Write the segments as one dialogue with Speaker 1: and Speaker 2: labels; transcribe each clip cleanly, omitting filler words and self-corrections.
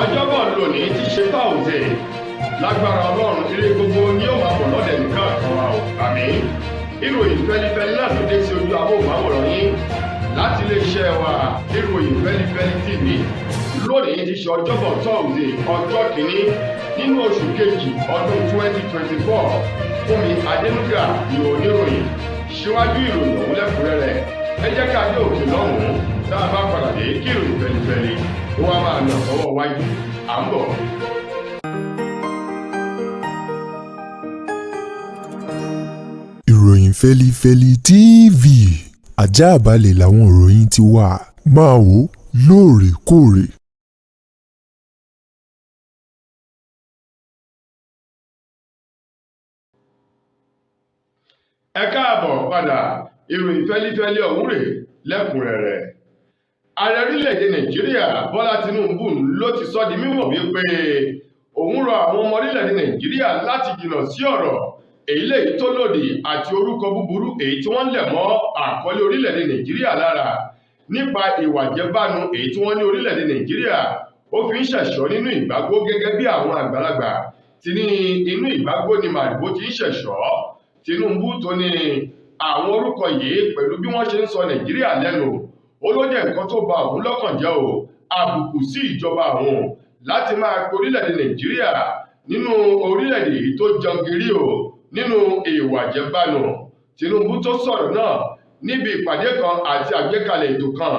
Speaker 1: ọjọ́bọ̀ lónìí ti ṣe Thursday lágbára Ọlọ́run ilé gbogbo ni yóò máa bọ̀ lọ́dẹ̀ nìkan kan wa ò àmín. Ìròyìn fẹ́lifẹ́li náà ló dé sí ojú amóhùnmáwòrán yín láti iléeṣẹ́ wa ìròyìn fẹ́lifẹ́li TV. Lónìí ti ṣe ọjọ́bọ̀ Thursday ọjọ́ kìíní nínú oṣù kejì ọdún 2024. Fúnmi Adénúgà ni oníròyìn. Síwájú ìròyìn ọ̀hún lẹ́kùnrẹ́rẹ́ ẹ jẹ́ ká dé òkè lọ́hùn-ún tá a bá padà dé kí ìròyìn fẹ́lifẹ́li ó wá máa nà sọ́wọ́ wájú à ń bọ̀.
Speaker 2: Ìròyìn Feli-feli TV àjààbálẹ̀ làwọn ìròyìn ti wà máa wò lóòrèkóòrè.
Speaker 1: Ẹ káàbọ̀ padà ìròyìn fẹ́lifẹ́li ọ̀hún rèé lẹ́kùnrẹ́rẹ́. Ààrẹ orílẹ̀-èdè Nàìjíríà Bọla Tinubu ló ti sọ di mímọ̀ wípé òun rọ àwọn ọmọ orílẹ̀-èdè Nàìjíríà láti jìnnà sí ọ̀rọ̀ èyíléyìí tó lòdì àti orúkọ búburú èyí tí wọ́n lẹ̀ mọ́ àkọlé orílẹ̀-èdè Nàìjíríà lára nípa ìwà jẹbánu èyí tí wọ́n ní orílẹ̀-èdè Nàìjíríà ó fi ń ṣẹ̀ṣọ́ nínú ìgbàgbọ́ gẹ́gẹ́ bí àwọn àgbàlagbà ti ní inú ìgbàgbọ́ ni màrìwò ti ń ṣẹ̀ṣọ́. Tinubu tó ní àwọn orúkọ yìí pẹ̀lú bí wọ́n ṣe ń sọ Nàìjíríà lẹ́nu ó ló jẹ́ nǹkan tó ba òun lọ́kàn jẹ́ o àbùkù sí ìjọba àwọn láti máa pe orílẹ̀-èdè Nàìjíríà nínú orílẹ̀-èdè yìí tó jangiri o nínú ìwà jẹbánu. Tinubu tó sọ̀rọ̀ náà níbi ìpàdé kan àti àgbékalẹ̀ ètò kan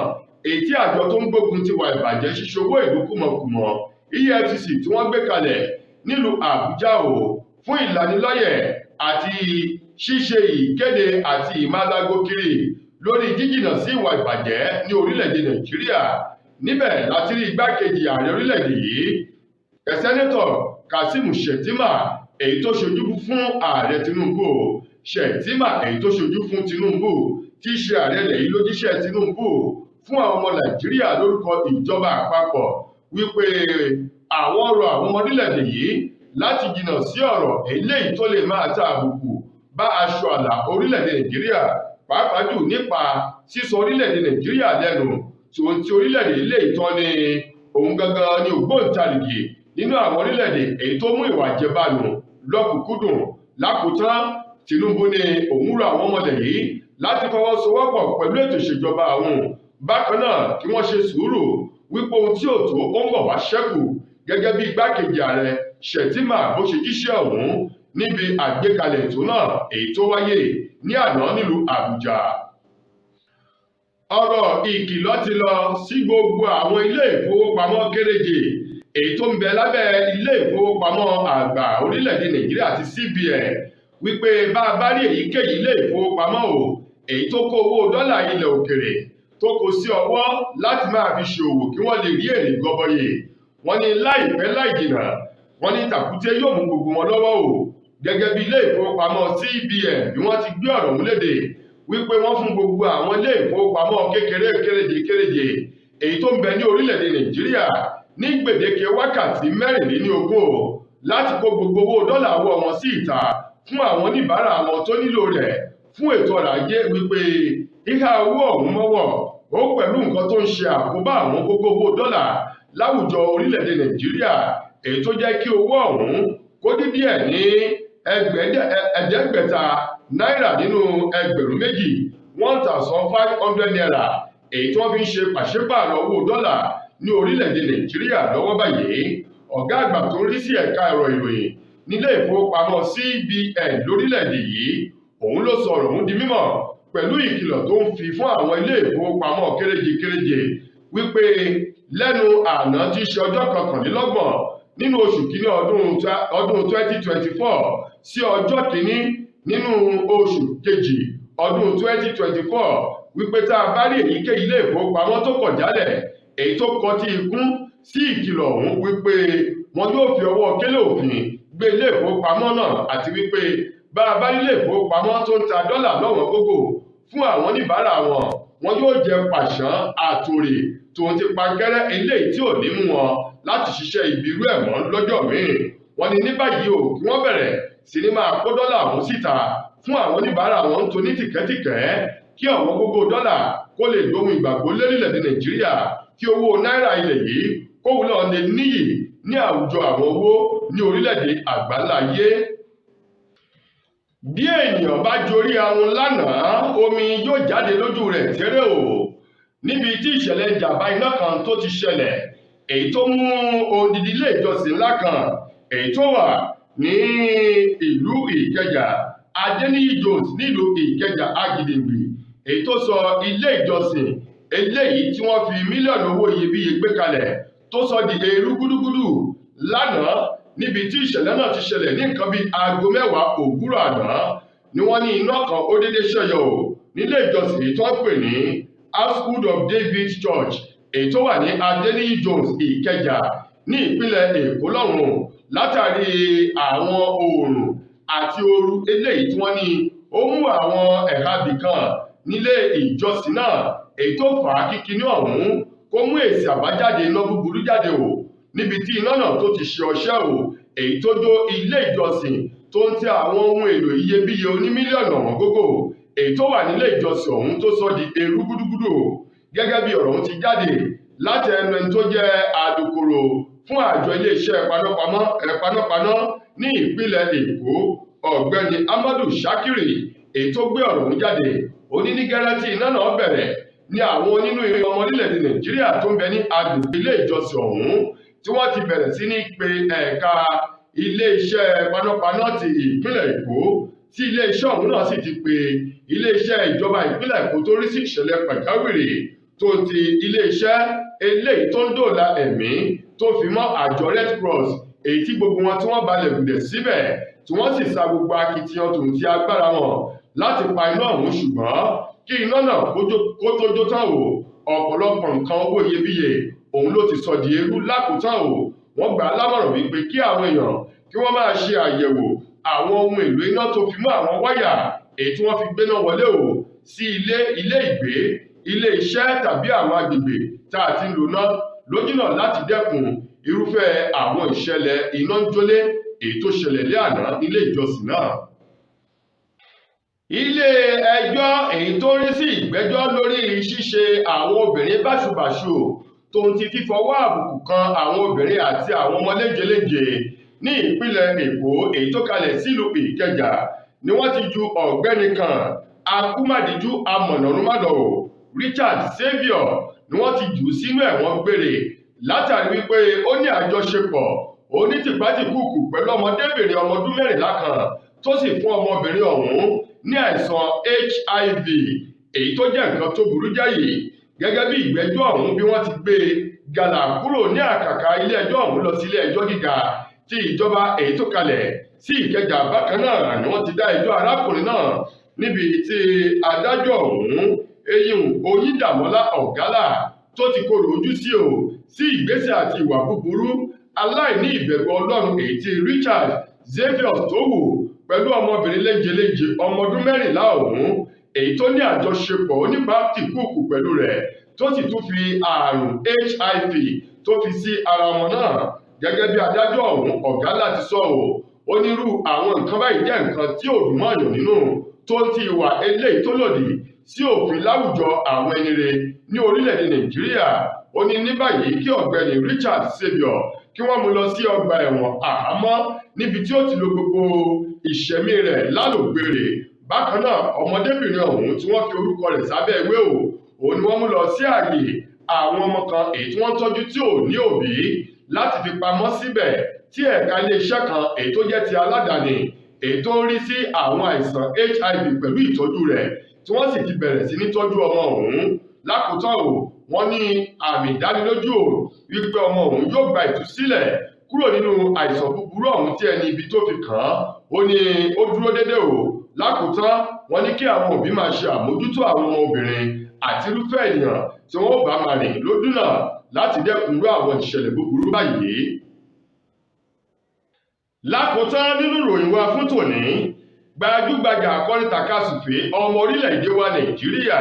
Speaker 1: èyí tí àjọ tó ń gbógun ti wà ìbàjẹ́ ṣíṣowó ìlú kùmọ̀kùmọ̀ EFCC tí wọ́n gbé kalẹ̀ nílùú Àbújá o fún ìlanilọ́yẹ̀ àti ṣíṣe ìkéde àti ìmálágó kiri lórí jíjìnà sí ìwà ìbàjẹ́ ní orílẹ̀-èdè Nàìjíríà. Níbẹ̀ láti rí igbákejì ààrẹ orílẹ̀-èdè yìí sẹ́nẹ́tọ̀ Kasim Shettima èyí tó ṣojú fún ààrẹ Tinubu Shettima èyí tó ṣojú fún Tinubu tí í ṣe ààrẹ lẹ́yìn ló jíṣẹ́ Tinubu fún àwọn ọmọ Nàìjíríà lórúkọ ìjọba àpapọ̀ wípé àwọn rọ àwọn ọmọ orílẹ̀-èdè yìí láti jìnnà sí ọ̀rọ̀ eléyìí tó lè máa ta àbùkù bá aṣọ àlà orílẹ̀-èdè Nàìjíríà pàápàá jù nípa sísọ orílẹ̀-èdè Nàìjíríà lẹ́nu tòun ti orílẹ̀-èdè eléyìí tán ni òun gangan ni ògbóǹtarìgì nínú àwọn orílẹ̀-èdè èyí tó mú ìwà jẹbánu lọ́kùnkúndùn. Lákòótán Tinubu ní òun rọ àwọn ọmọdé yìí láti fọwọ́sowọ́pọ̀ pẹ̀lú ètò ìṣèjọba àwọn bákan náà kí wọ́n ṣe sùúrù wípé ohun tí ò tó ó ń bọ̀ wá ṣẹ́kù gẹ́gẹ́ bí igbákejì ààrẹ Shettima bó ṣe jíṣẹ́ ọ̀hún níbi àgbékalẹ̀ ètò náà èyí tó wáyé ní àná nílùú Àbújá. Ọ̀rọ̀ ìkìlọ̀ ti lọ sí gbogbo àwọn ilé ìfowópamọ́ kéréje èyí tó ń bẹ lábẹ́ ilé ìfowópamọ́ àgbà orílẹ̀-èdè Nàìjíríà ti CBN wípé bá a bá rí èyíkéyìí ilé ìfowópamọ́ o èyí tó kó owó dọ́là ilẹ̀ òkèrè tó kó sí ọwọ́ láti máa fi ṣòwò kí wọ́n lè rí èrè gọbọyè. Wọ́n ní láìpẹ́ láì jìnnà wọ́n ní tàkúté yóò mú gbogbo wọn lọ́wọ́ o gẹ́gẹ́ bí ilé ìfowópamọ́ CBN bí wọ́n ti gbé ọ̀rọ̀ múlédè wípé wọ́n fún gbogbo àwọn ilé ìfowópamọ́ kékeré kéréje èyí tó ń bẹ ní orílẹ̀-èdè Nàìjíríà ní gbèdéke wákàtí 24 láti kó gbogbo owó dọ́là ọwọ́ wọn sí ìta fún àwọn oníbàárà wọn tó nílò rẹ̀ fún ètò ọrọ̀ ajé wípé ìhà owó ọ̀hún mọ́wọ́ ó pẹ̀lú nǹkan tó ń ṣe àkóbá àwọn gbogbo owó dọ́là láwùjọ orílẹ̀-èdè Nàìjíríà èyí tó jẹ́ kí owó ọ̀hún kó dín díẹ̀ ní ẹ̀ẹ́dẹ́gbẹ̀ta náírà nínú ẹgbẹ̀rún méjì 1,500 naira èyí tí wọ́n fi ń ṣe pàṣípààrọ̀ owó dọ́là ní orílẹ̀-èdè Nàìjíríà lọ́wọ́ báyìí. Ọ̀gá àgbà tó ń rí sí ẹ̀ka ẹ̀rọ ìròyìn nílé ìfowópamọ́ CBN lórílẹ̀-èdè yìí òun ló sọ ọ̀rọ̀ ọ̀hún di mímọ̀ pẹ̀lú ìkìlọ̀ tó ń fi fún àwọn ilé ìfowópamọ́ kéréje wípé lẹ́nu àná tí í ṣe ọjọ́ 29 nínú oṣù kìíní ọdún 2024 sí ọjọ́ kìíní nínú oṣù kejì ọdún 2024 wípé tá a bá rí èyíkéyìí ilé ìfowópamọ́ tó kọ̀ jálẹ̀ èyí tó kọtí ikún sí ìkìlọ̀ ọ̀hún wípé wọn yóò fi ọwọ́ kélé òfin gbé ilé ìfowópamọ́ náà àti wípé bá a bá ilé ìfowópamọ́ tó ń ta dọ́là lọ́wọ́n gógó fún àwọn oníbàárà wọn yóò jẹ pàṣán àtòrè tòun ti pankẹ́rẹ́ eléyìí tí ò ní mú wọn láti ṣiṣẹ́ ibi irú ẹ̀ mọ́ lọ́jọ́ míì. Wọ́n ní ní báyìí o kí wọ́n bẹ̀rẹ̀ sí ní máa kó dọ́là ọ̀hún síta fún àwọn oníbàárà wọn ń toní tìkẹ́tìkẹ́ kí ọ̀wọ́n gógó dọ́là kó lè dohun ìgbàgbọ́ lórílẹ̀-èdè Nàìjíríà kí owó náírà ilẹ̀ yìí kóun náà lè níyì ní àwùjọ àwọn owó ní orílẹ̀-èdè àgbáláyé. Bí ènìyàn bá jorí ahun lánàá, omi yóò jáde lójú rẹ̀ tẹ́rẹ̀ o, níbi tí ìṣẹ̀lẹ̀ ìjàmbá iná kan tó ti ṣẹlẹ̀, èyí tó mú odidi ilé ìjọsìn ńlá kan èyí tó wà ní ìlú Ìkẹjà Adéníyì Jones nílùú Ìkẹjà Agídìgbì, èyí tó sọ ilé ìjọsìn eléyìí tí wọ́n fi mílíọ̀nù owó iyebíye gbé kalẹ̀ tó sọ di eérú gúdúgúdú lánàá. Níbi tí ìṣẹ̀lẹ̀ náà ti ṣẹlẹ̀ ní nǹkan bíi aago 10 òwúrọ̀ àná ni wọ́n ní iná kan ó dédé ṣẹ́yọ o nílé ìjọsìn èyí tó ń pè ní Household of David Church èyí tó wà ní Adéníyì Jones Ìkẹjà ní ìpínlẹ̀ Èkó lọ́hùn látàrí àwọn oòrùn àti ooru eléyìí tí wọ́n ní ó mú àwọn ẹ̀ka bìkan nílé ìjọsìn náà, èyí tó fà á kí kinní ọ̀hún kó mú èsì àbájáde iná búburú jáde o, níbi tí iná náà tó ti ṣe ọṣẹ́ o, èyí tó jó ilé ìjọsìn tó ń tẹ àwọn ohun èlò iyebíye onímílíọ̀nù ọ̀wọ́n gógó èyí tó wà nílé ìjọsìn ọ̀hún tó sọ di eérú gúdúgúdú o. Gẹ́gẹ́ bí ọ̀rọ̀ ọ̀hún ti jáde láti ẹnu ẹni tó jẹ́ alukoro fún àjọ iléeṣẹ́ panápaná ní ìpínlẹ̀ Èkó, ọ̀gbẹ́ni Amadu Shakiri, èyí tó gbé ọ̀rọ̀ ọ̀hún jáde. Ó ní gẹ́rẹ́ tí iná náà bẹ̀rẹ̀ ní àwọn onínúure ọmọ orílẹ̀-èdè Nàìjíríà tó ń bẹ ní agbègbè ilé ìjọsìn ọ̀hún tí wọ́n ti bẹ̀rẹ̀ sí ní pe ẹ̀ka ilé-iṣẹ́ panápaná ti ìpínlẹ̀ Èkó, tí ilé-iṣẹ́ ọ̀hún náà sì ti pe ilé-iṣẹ́ ìjọba ìpínlẹ̀ Èkó tó rí sí ìṣẹ̀lẹ̀ pàjáwìrì tó ti ilé-iṣẹ́ eléyìí tó ń dóòlà ẹ̀mí tó fi mọ́ àjọ Red Cross, èyí tí gbogbo wọn tí wọ́n balẹ̀ gùdẹ̀ síbẹ̀ tí wọ́n sì sa gbogbo akitiyan tòun ti agbára wọn láti pa iná ọ̀hún, ṣùgbọ́n kí iná náà kó tó jó tán o, ọ̀pọ̀lọpọ̀ nǹkan owó iyebíye òun ló ti sọ di eérú lákòótán o. Wọ́n gbà á lámọ̀ràn wípé kí àwọn èèyàn kí wọ́n máa ṣe àyẹ̀wò àwọn ohun èlò iná tó fi mọ́ àwọn wáyà èyí tí wọ́n fi gbéná wọlé o sí ilé ìgbé, ilé iṣẹ́ tàbí àwọn agbègbè tá a ti ń lò náà lójúnà láti dẹ́kun irúfẹ́ àwọn ìṣẹ̀lẹ̀ iná ń jólé èyí tó ṣẹlẹ̀ lé àná nílé ìjọsìn náà. Ilé ẹjọ́ èyí tó rí sí ìgbẹ́jọ́ lórí ṣíṣe àwọn obìnrin báṣubàṣu tó ń ti fífọwọ́ àbùkù kan àwọn obìnrin àti àwọn ọmọ léjeléje ní ìpínlẹ̀ Èkó èyí tó kalẹ̀ sílùú Ìkẹjà ni wọ́n ti ju ọ̀gbẹ́ni kan akúmàdíjú amọ̀nàrúnmádọ̀ Richard Saviour ni wọ́n ti jù sínú ẹ̀wọ̀n gbére látàrí wípé ó ní àjọṣepọ̀ onítìpátìkúùkù pẹ̀lú ọmọdébìnrin ọmọ ọdún 14 kan tó sì fún ọmọbìnrin ọ̀hún ní àìsàn HIV èyí tó jẹ́ nǹkan tó burú jáyì. Gẹ́gẹ́ bí ìgbẹ́jọ́ ọ̀hún bí wọ́n ti gbé gàlà kúrò ní àkàkà ilé ẹjọ́ ọ̀hún lọ sí ilé ẹjọ́ gíga tí ìjọba èyí tó kalẹ̀ sí Ìkẹjà. Bákan náà ni wọ́n ti dá ẹjọ́ arákùnrin náà níbi tí adájọ́ ọ̀hún eyín Oyíndàmọ́lá Ọ̀gálà tó ti korò ojú sí ìgbésẹ̀ àti ìwà búburú aláìní ìbẹ̀rù Ọlọ́run èyí tí Richard Saviour tó wù pẹ̀lú ọmọbìnrin léjeléje ọmọ ọdún 14 ọ̀hún èyí tó ní àjọṣepọ̀ oníbàtìkúùkù pẹ̀lú rẹ̀ tó sì tún fi àrùn HIV tó fi sí ara wọn náà. Gẹ́gẹ́ bí adájọ́ ọ̀hún Ọ̀gálà ti sọ onírú àwọn nǹkan báyìí jẹ́ nǹkan tí ò dùn mọ́ọ̀yàn nínú tó ń ti ìwà eléyìí tó lòdì sí òfin láwùjọ àwọn ẹni rere ní orílẹ̀-èdè Nàìjíríà. Ó ní ní báyìí kí ọ̀gbẹ́ni Richard Saviour kí wọ́n mú lọ sí ọgbà ẹ̀wọ̀n àhámọ́ níbi tí ó ti lo gbogbo ìṣẹ̀mí rẹ̀ lálògbére. Bákan náà ọmọdébìnrin ọ̀hún tí wọ́n fi orúkọ rẹ̀ sábẹ́ ìwé òun ni wọ́n mú lọ sí ààyè àwọn ọmọ kan èyí tí wọ́n tọ́jú tí ò ní òbí láti fi pamọ́ síbẹ̀ tí ẹ̀ka iléeṣẹ́ kan èyí tó jẹ́ ti aládàáni èyí tó ń rí sí àwọn àìsàn HIV pẹ̀lú ìtọ́jú rẹ̀ tí wọ́n sì ti bẹ̀rẹ̀ sí ní tọ́jú ọmọ ọ̀hún. Lákòótán wọ́n ní àmì ìdánilójú wípé ọmọ ọ̀hún yóò gba ìtúsílẹ̀ kúrò nínú àìsàn búburú ọ̀hún tí ẹni ibi tó fi kàn án ó ní ó dúró déédéé Lákòótán wọ́n ní kí àwọn òbí máa ṣe àmójútó àwọn ọmọ obìnrin àti irúfẹ́ ènìyàn tí wọ́n bá máa rìn lójúnà láti dẹ́kun irú àwọn ìṣẹ̀lẹ̀ búburú báyìí. Lákòótán nínú ìròyìn wa fún tòní, gbajúgbajà akọrin takasùfé ọmọ orílẹ̀-èdè wa Nàìjíríà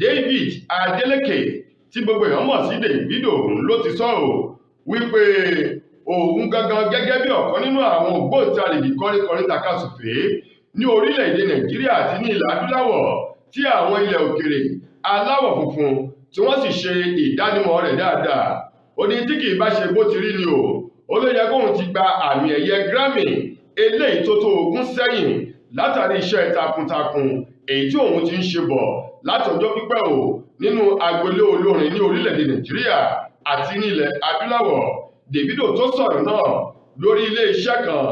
Speaker 1: David Adeleke tí gbogbo èèyàn mọ̀ sí Davido ló ti sọ wípé òun gangan gẹ́gẹ́ bí ọ̀kan nínú àwọn ògbóǹtarìgì kọrin takasùfé ní orílẹ̀-èdè Nàìjíríà àti ní ilẹ̀ adúláwọ̀ tí àwọn ilẹ̀ òkèrè aláwọ̀ funfun tí wọ́n sì ṣe ìdánimọ̀ rẹ̀ dáadáa. Ó ó ní tí kìí bá ṣe bó ti rí ni ó ló yẹ kóun ti gba àmì ẹ̀yẹ Grammy eléyìí tó tó 20 sẹ́yìn látàrí iṣẹ́ takuntakun èyí tí òun ti ń ṣe bọ̀ látọjọ́ pípẹ́ nínú agboolé olórin ní orílẹ̀-èdè Nàìjíríà àti ní ilẹ̀ adúláwọ̀. Davido tó sọ̀rọ̀ náà lórí ilé-iṣẹ́ kan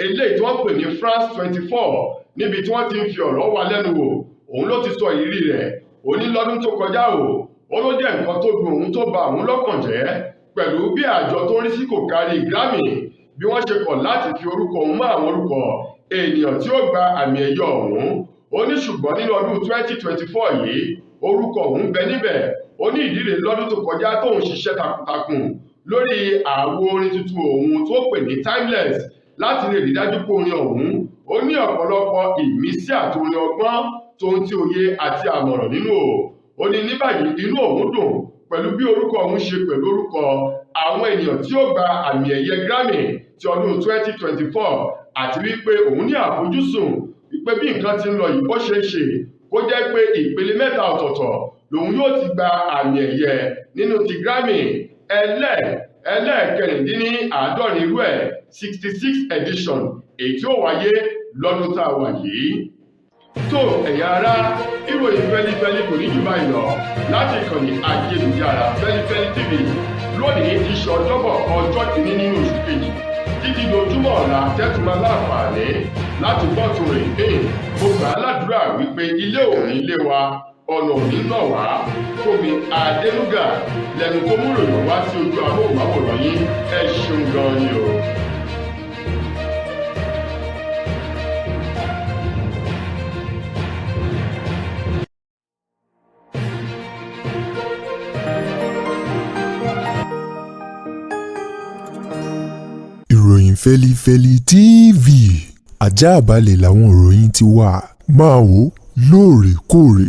Speaker 1: eléyìí tí wọ́n pè ní France 24 níbi tí wọ́n ti ń fi ọ̀rọ̀ wá lẹ́nu wò. Òun ló ti sọ ìrírí rẹ̀ ó ní lọ́dún tó kọjá ó ló jẹ́ nǹkan tó dùn òun tó bà òun lọ́kàn jẹ́ pẹ̀lú bí àjọ tó ń rí sí kò kárí Grammy bí wọ́n ṣe kọ̀ láti fi orúkọ òun mọ́ àwọn orúkọ ènìyàn tí ó gba àmì ẹ̀yẹ ọ̀hún. Ó ní ṣùgbọ́n nínú ọdún 2024 yìí orúkọ òun bẹ níbẹ̀. Ó ní ìdí rèé lọ́dún tó kọjá tóun ṣiṣẹ́ takuntakun lórí àwo orin tuntun òun tó pè ní Timeless láti lè rí dájú pé orin ọ̀hún ó ní ọ̀pọ̀lọpọ̀ ìmísí àti orin ọgbọ́n tó ń tí òye àti àmọ̀ràn nínú ó ní ní báyìí inú òun dùn pẹ̀lú bí orúkọ òun ṣe pẹ̀lú orúkọ àwọn ènìyàn tí ó gba àmì ẹ̀yẹ Grammy ti ọdún 2024 àti wípé òun ní àfojúsùn wípé bí nǹkan ti ń lọ yìí ó ṣeé ṣe kó jẹ́ pé ìpele 3 ọ̀tọ̀ọ̀tọ̀ lòun yóò ti gba àmì ẹ̀yẹ nínú ti Grammy ẹlẹ́ẹ̀kẹrìndínláàádọ́rin irú ẹ̀ 66 edition èyí tí ó wáyé lọ́dún tá a wà yìí. tó ẹ̀yà ara ìròyìn Feli-feli kò ní jù báyìí lọ láti ìkànnì ayélujára Feli-feli TV lónìí ti ṣe ọjọ́bọ̀ ọjọ́ kìíní nínú oṣù kejì títí dojúmọ́ ọ̀la tẹ́tùmá láǹfààní láti gbọ́ tòun rè mo gbà á ládùúrà wípé ilé òní ilé wa ọ̀nà òní náà wá Fúnmi Adénúgà lẹ́nu tó múrò yàn wá sí ojú amóhùnmáwòrán yín ẹ ṣeun gan ni o.
Speaker 2: ìròyìn Feli-feli TV àjààbálẹ̀ làwọn ìròyìn ti wà máa wò lóòrèkóòrè.